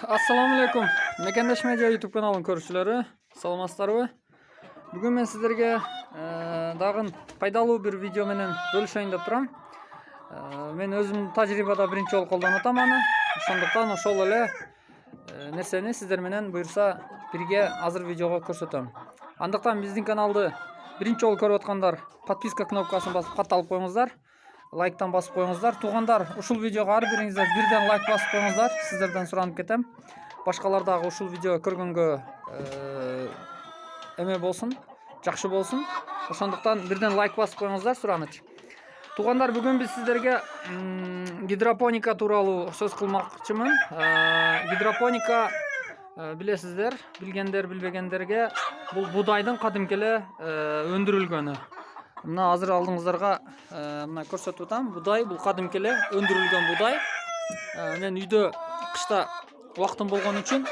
Assalamu alaikum. Mekendeş Media YouTube kanalının көрүүчүлөрү, саламатсыздарбы? Бүгүн мен сиздерге дагы пайдалуу bir видео менен бөлүшөйүн деп турам. Мен өзүм тажрыйбада биринчи жолу колдонуп атам аны. Ошондуктан ошол эле нерсени сиздер менен буюрса бирге азыр видеого көрсөтөм. Андыктан биздин каналды биринчи жолу көрүп аткандар подписка кнопкасын басып катталып коюңуздар. Лайктан басып коюңуздар. Тугандар, ушул видеого ар бириңиздер бирден лайк басып коюңуздар. Сиздерден суранып кетем. Башкалар дагы ушул видео көргөнгө эме болсун, жакшы болсун. Ошондуктан бирден лайк басып коюңуздар, сураныч. Тугандар, бүгүн биз сиздерге гидропоника тууралуу сөз кылмакчымын. Гидропоника билесиздер, билгендер, билбегендерге бул будайдын кадимки эле өндүрүлгөнү. Мына азыр алдыңыздарга мына көрсөтүп атам. Будай бул кадимки эле өндүрүлгөн будай. Мен үйдө кышта убактым болгон үчүн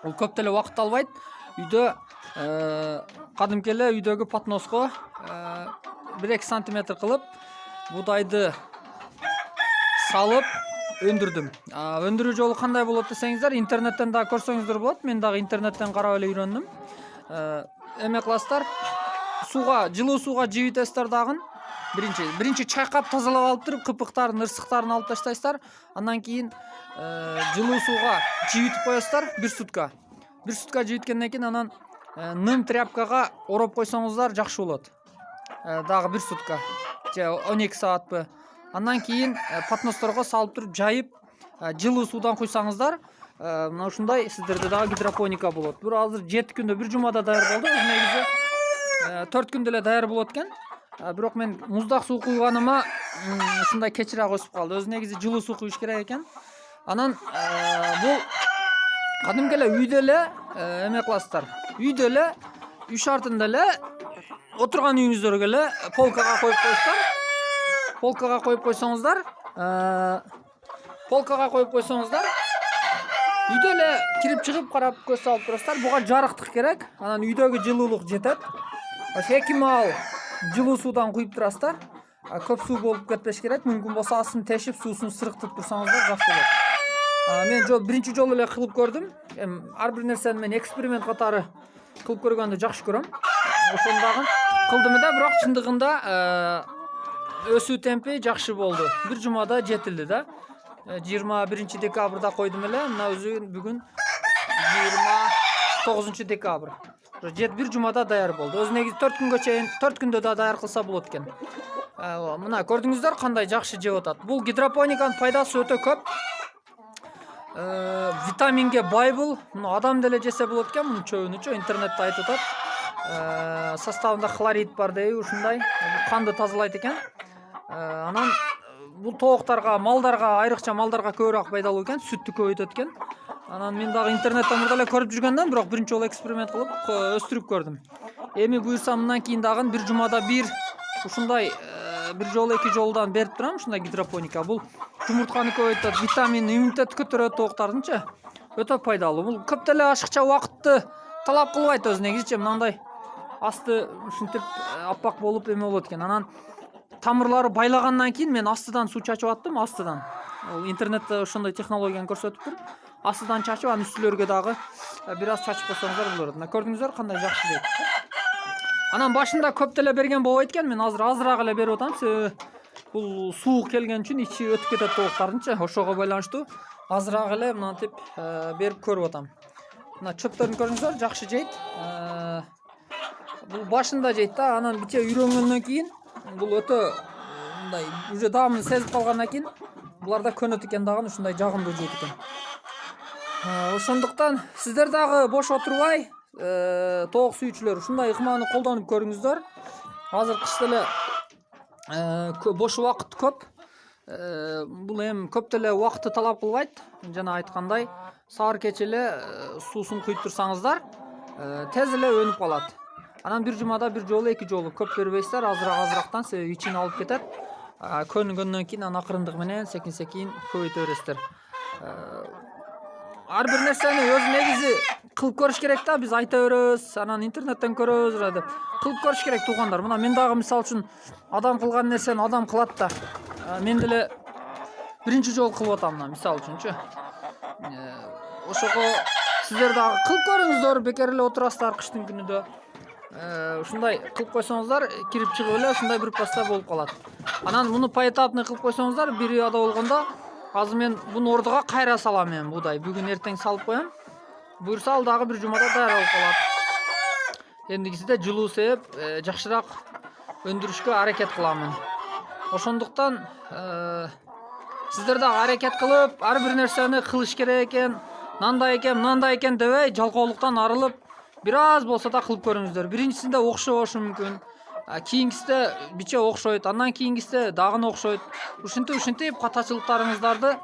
бул көп деле убакыт албайт. Үйдө кадимки эле үйдөгү патноско 1-2 сантиметр кылып будайды салып өндүрдүм. Өндүрүү жолу кандай болот десеңиздер, интернеттен дагы көрсөңүздөр болот. Мен дагы интернеттен карап эле үйрөндүм. Эме кыласыздар, суга, жылуу суга жибитесиздер дагы. Биринчи чайкап тазалап алып туруп, кыпыктарын, ырсыктарын алып таштайсыздар. Андан кийин жылуу суга жибитип коесуздар 1 сутка. 1 сутка жибиткенден кийин анан ным тряпкага ороп койсоңуздар жакшы болот. Дагы 1 сутка же 12 саатпы. Андан кийин патносторго салып туруп жайып, жылуу суудан куйсаңыздар, мына ушундай сиздерде дагы гидропоника болот. Бир азыр 7 күндө, 1 жумада даяр болду. Өз негизи 4 күндө эле даяр болот экен. Бирок мен муздак суу куйганыма ушундай кечирээк өсүп калды. Өз негизи жылуу суу куйуш керек экен. Анан бул кадимки эле үйдө эле эме кыласыздар. Үйдө эле үй шартында эле отурган үйүңүздөргө эле полкага коюп коесуздар. Полкага коюп койсоңуздар, үйдө эле кирип чыгып карап көз салып турасыздар. Буга жарыктык керек. Анан үйдөгү жылуулук жетет. 2 маал жылуу суудан куюп турасыздар. Көп суу болуп кетпеш керек. Мүмкүн болсо астын тешип, суусун сырыктырып турсаңыздар жакшы болот. Мен биринчи жолу эле кылып көрдүм. Ар бир нерсени мен эксперимент катары кылып көргөндү жакшы көрөм. Ошону дагы кылдым да, бирок чындыгында өсүү темпи жакшы болду. 1 жумада жетилди да. 21 декабрда койдум эле. Мына өзү бүгүн 29 декабрь. 1 жумада даяр болду. Өз негизи 4 күнгө чейин, 4 күндө да даяр кылса болот экен. Мына көрдүңүздөр кандай жакшы жеп атат. Бул гидропониканын пайдасы өтө көп. Витаминге бай бул. Мына адам деле жесе болот экен, мунун чөбүнүчү интернетте айтып атат. Составында хлорид бар дейби, ушундай. Канды тазалайт экен. Анан бул тооктарга, малдарга, айрыкча малдарга көбүрөөк пайдалуу экен, сүттү көбөйтөт экен. Анан мен дагы интернеттен мурда эле көрүп жүргөндөн, бирок биринчи жолу эксперимент кылып өстүрүп көрдүм. Эми буюрса мындан кийин дагы 1 жумада 1 ушундай 1 жолу 2 жолудан берип турам, ушундай гидропоника. Бул жумуртканы көбөйтөт, витамин, иммунитет көтөрөт тооктардынчы. Өтө пайдалуу. Бул көп деле ашыкча убакытты талап кылбайт өз негизичи. Мындай асты ушинтип аппак болуп эме болот экен. Анан тамырлары байлагандан кийин мен астыдан суу чачып аттым, астыдан. Интернетте ошондой технологияны көрсөтүп тур. Астыдан чачып, анын үстүлөргө дагы бир аз чачып койсоңуздар болот. Мына көрдүңүздөр кандай жакшы дейт. Анан башында көп деле берген болбойт экен, мен азыр азыраак эле берип атам. Себеби бул суук келген үчүн ичи өтүп кетет тооктардынчы. Ошого байланыштуу азыраак эле мынтип берип көрүп атам. Мына чөптөрүн көрдүңүздөр, жакшы жейт. Бул башында жейт да, анан бите үйрөнгөндөн кийин бул өтө мындай уже даамын сезип калгандан кийин буларда көнөт экен дагы ушундай жагымдуу жейт экен. Ошондуктан сиздер дагы бош отурбай, тоок сүйүүчүлөр ушундай ыкманы колдонуп көрүңүздөр. Азыр кышта эле бош убакыт көп. Бул эми көп деле убакытты талап кылбайт. Жана айткандай, саар кече эле суусун куюп турсаңыздар, тез эле өнүп калат. Анан 1 жумада 1 жолу, 2 жолу көп бербейсиздер, азыраак-азырактан, себеби ичин алып кетет. Көнгөндөн кийин анан акырындык менен секин-секин көбөйтө бересиздер. Ар бир нерсени өз негизи кылып көрүш керек да, биз айта беребиз, анан интернеттен көрөбүз деп. Кылып көрүш керек туугандар. Мына мен дагы мисалы үчүн адам кылган нерсени адам кылат да. Мен деле биринчи жолу кылып атам, мисалы үчүнчү. ошого сиздер дагы кылып көрүңүздөр, бекер эле отурасыздар кыштын күнүдө. Ушундай кылып койсоңуздар, кирип чыгып эле ушундай бир поста болуп калат. Анан муну поэтапный кылып койсоңуздар, бир ада болгондо азыр мен буну ордуга кайра салам мен буудай. Бүгүн эртең салып коем. Буюрса ал дагы бир жумада даяр болуп калат. Эндигисинде жылуу себеп жакшыраак өндүрүшкө аракет кыламын. Ошондуктан сиздер дагы аракет кылып, ар бир нерсени кылыш керек экен, мындай экен дебей, жалкоолуктан арылып, бир аз болсо да кылып көрүңүздөр. Биринчисинде окшобошу мүмкүн. Кийинкисинде биче окшойт, андан кийинкисинде дагы окшойт. Ушинтип катачылыктарыңыздарды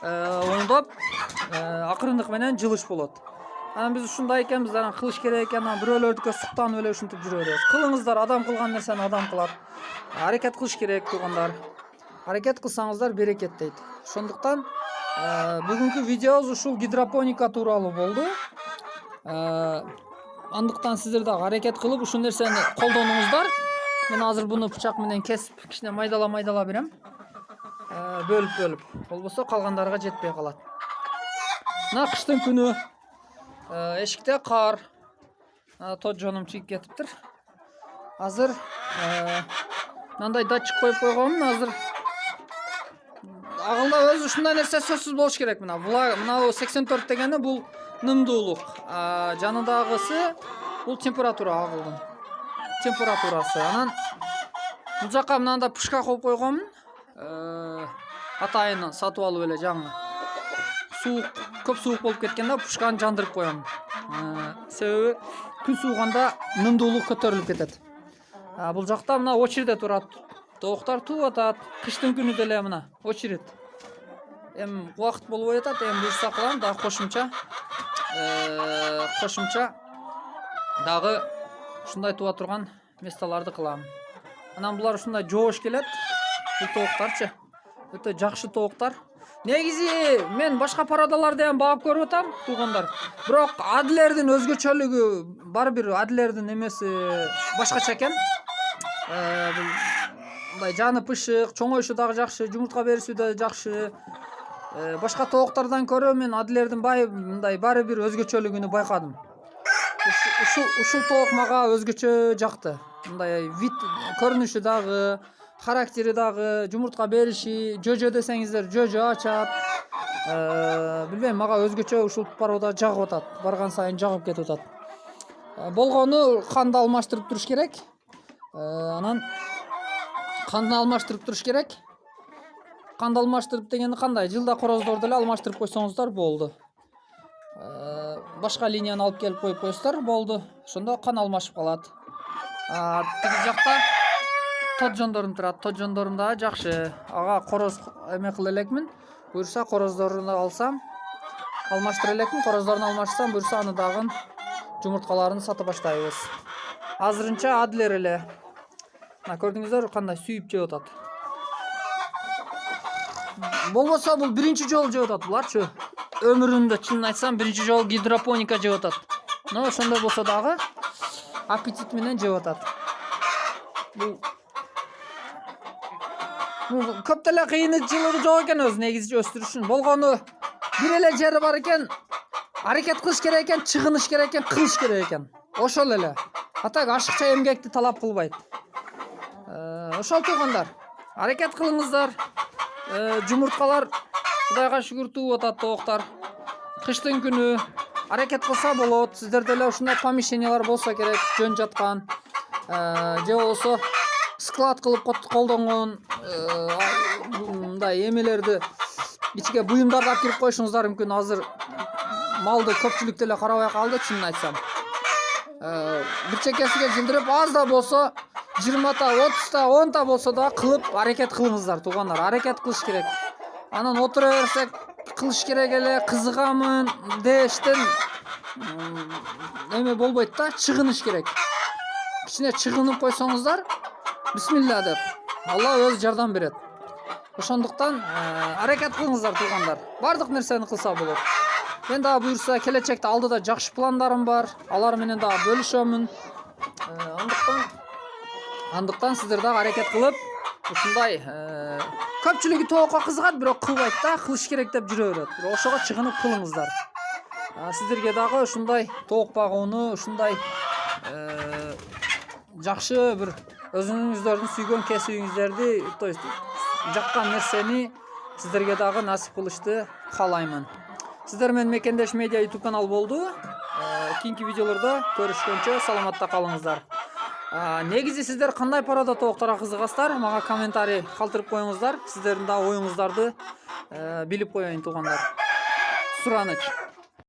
оңдоп, акырындык менен жылыш болот. Анан биз ушундай экенбиз, анан кылыш керек экен, анан бирөөлөрдүкө суктанып эле ушинтип жүрө беребиз. Кылыңыздар, адам кылган нерсени адам кылат. Аракет кылыш керек, туугандар. Аракет кылсаңыздар берекет дейт. Ошондуктан бүгүнкү видеобуз ушул гидропоника тууралуу болду. Андыктан сиздер дагы аракет кылып ушул нерсени колдонуңуздар. Мен азыр буну бычак менен кесип, кичине майдала берем. Бөлүп. Болбосо калгандарга жетпей калат. Мына кыштын күнү, эшикте кар. Тот жонум чыгып кетиптир. Азыр мындай датчик коюп койгонмун. Азыр агылда өзү ушундай нерсе сөзсүз болуш керек. Мына 84 дегени бул нымдуулук. Жанындагысы бул температура, агылдын температурасы. Анан бул жака мындай пушка коюп койгонмун. Атайын сатып алып эле жаңы. Көп суук болуп кеткенде пушканы жандырып коем. Себеби күн сууганда нымдуулук көтөрүлүп кетет. Бул жакта мына очередь турат. Тооктар тууп атат. Кыштын күнү деле мына очередь. Эми убакыт болбой атат, эми буюрса кылам, дагы кошумча дагы ушундай туа турган месталарды кылам. Анан булар ушундай жоош келет. Бул тооктарчы өтө жакшы тооктар. Негизи мен башка парадаларды ham багып көрүп атам, туугандар. Бирок адлердин өзгөчөлүгү бар, бир адлердин эмеси башкача экен. Мындай жаны пышык, чоңоюшу дагы жакшы, жумуртка бериши да жакшы. Башка тооктардан көрө мен адлердин мындай баары бир өзгөчөлүгүнү байкадым. Ушул тоок мага өзгөчө жакты. Мындай вид көрүнүшү дагы, характери дагы, жумуртка бериши, жөжө десеңиздер, жөжө ачат. Билбейм, мага өзгөчө ушул порода жагып атат. Барган сайын жагып кетип атат. Болгону канды алмаштырып туруш керек. Анан канды алмаштырып туруш керек. Канды алмаштырып дегени кандай? Жылда короздорду эле алмаштырып койсоңуздар болду. Башка линияны алып келип коюп койсуздар болду. Ошондо кан алмашып калат. Тиги жакта тот жондорум турат. Тот жондорум да жакшы. Ага короз эме кыла элекмин. Буюрса короздорун алсам, алмаштыра элекмин. Короздорун алмашсам, буюрса аны дагы жумурткаларын сата баштайбыз. Азырынча адлер эле. Мына көрдүңүздөр кандай сүйүп жеп атат. Болбосо бул биринчи жолу жеп атат буларчы. Өмүрүндө чынын айтсам биринчи жолу гидропоника жеп атат. Но ошондой болсо дагы аппетит менен жеп атат. Бул көп деле кыйынчылыгы жок экен өзү негизи өстүрүшүн. Болгону бир эле жери бар экен. Аракет кылыш керек экен, чыгыныш керек экен, кылыш керек экен. Ошол эле. Атак ашыкча эмгекти талап кылбайт. Ошол туугандар. Аракет кылыңыздар. Жумурткалар Кудайга шүгүр тууп атат тооктар. Кыштын күнү аракет кылса болот. Сиздерде эле ушундай помещениялар болсо керек, жөн жаткан. Же болсо склад кылып колдонгон мындай эмелерди, ичке буюмдарды алып кирип коюшуңуздар мүмкүн. Азыр малды көпчүлүк деле карабай калды, чынын айтсам. Бир чекесиге жылдырып, аз да болсо 20та, 30та, 10та болсо да кылып аракет кылыңыздар, туугандар. Аракет кылыш керек. Анан отура берсек, кылыш керек эле, кызыгамын дештен эме болбойт да, чыгыныш керек. Кичине чыгынып койсоңуздар, бисмилла деп, Алла өзү жардам берет. Ошондуктан аракет кылыңыздар, туугандар. Бардык нерсени кылса болот. Мен дагы буюрса келечекте алдыда жакшы пландарым бар. Алар менен дагы бөлүшөмүн. Андыктан сиздер дагы аракет кылып, ушундай көпчүлүгү тоокко кызыгат, бирок кылбайт да, кылыш керек деп жүрө берет. Ошого чыгынып кылыңыздар. Сіздерге дагы ушундай тоок багууну, ушундай жакшы бир өзүңүздөрдүн сүйгөн кесибиңиздерди, то есть жаккан нерсени сіздерге дагы насип кылышты каалаймын. Сіздер менен Мекендеш медиа YouTube канал болду. Кийинки видеолордо көрүшкөнчө саламатта калыңыздар. Негизи сіздер кандай парада тооктора кызыгасыздар? Мага комментарий калтырып коюңуздар. Сіздердин да оюңуздарды билип коеюн туугандар. Сураныч.